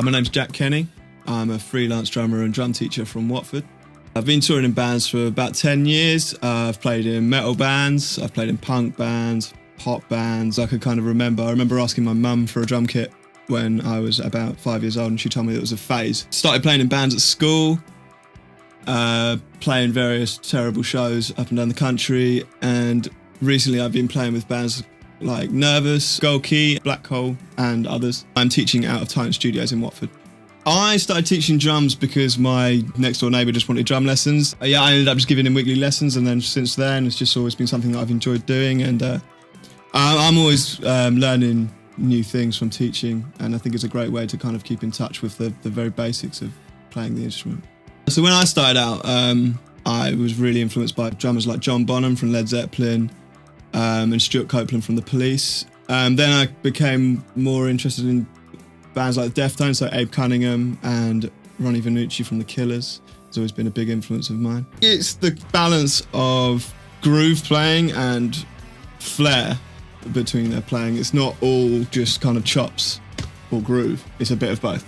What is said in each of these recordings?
My name's Jack Kenny. I'm a freelance drummer and drum teacher from Watford. I've been touring in bands for about 10 years. I've played in metal bands, I've played in punk bands, pop bands. I remember asking my mum for a drum kit when I was about 5 years old, and she told me that it was a phase. Started playing in bands at school, playing various terrible shows up and down the country, and recently I've been playing with bands like Nervous, Gold Key, Black Hole and others. I'm teaching out of Titan Studios in Watford. I started teaching drums because my next door neighbour just wanted drum lessons. I ended up just giving him weekly lessons, and then since then it's just always been something that I've enjoyed doing, and I'm always learning new things from teaching, and I think it's a great way to kind of keep in touch with the very basics of playing the instrument. So when I started out, I was really influenced by drummers like John Bonham from Led Zeppelin and Stuart Copeland from The Police. Then I became more interested in bands like Deftones, so Abe Cunningham and Ronnie Vannucci from The Killers has always been a big influence of mine. It's the balance of groove playing and flair between their playing. It's not all just kind of chops or groove, it's a bit of both.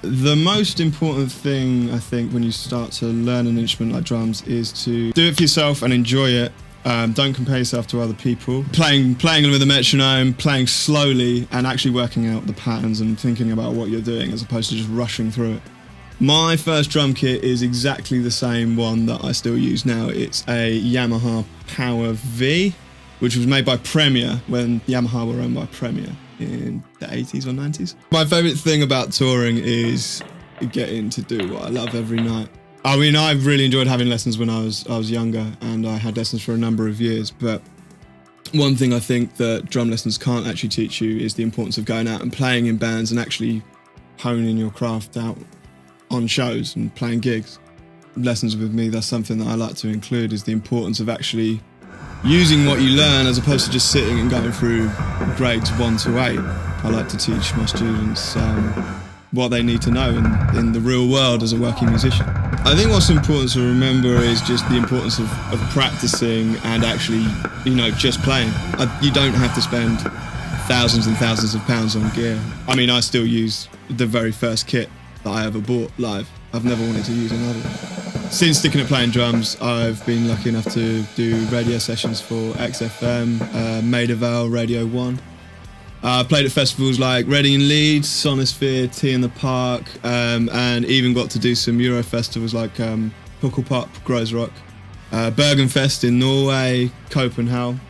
The most important thing, I think, when you start to learn an instrument like drums is to do it for yourself and enjoy it. Don't compare yourself to other people. Playing with a metronome, playing slowly and actually working out the patterns and thinking about what you're doing as opposed to just rushing through it. My first drum kit is exactly the same one that I still use now. It's a Yamaha Power V, which was made by Premier when Yamaha were owned by Premier in the 80s or 90s. My favourite thing about touring is getting to do what I love every night. I mean, I really enjoyed having lessons when I was younger, and I had lessons for a number of years, but one thing I think that drum lessons can't actually teach you is the importance of going out and playing in bands and actually honing your craft out on shows and playing gigs. Lessons with me, that's something that I like to include, is the importance of actually using what you learn as opposed to just sitting and going through grades 1 to 8. I like to teach my students what they need to know in the real world as a working musician. I think what's important to remember is just the importance of practicing and actually, just playing. You don't have to spend thousands and thousands of pounds on gear. I mean, I still use the very first kit that I ever bought live. I've never wanted to use another. Since sticking at playing drums, I've been lucky enough to do radio sessions for XFM, Maida Vale, Radio 1. I played at festivals like Reading and Leeds, Sonosphere, Tea in the Park, and even got to do some Euro festivals like Pukkelpop, Groesrock, Bergenfest in Norway, Copenhagen.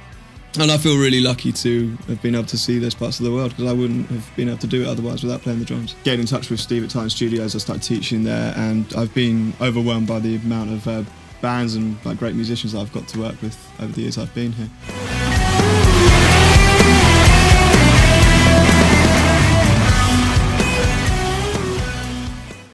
And I feel really lucky to have been able to see those parts of the world, because I wouldn't have been able to do it otherwise without playing the drums. Getting in touch with Steve at Titan Studios, I started teaching there, and I've been overwhelmed by the amount of bands and great musicians that I've got to work with over the years I've been here.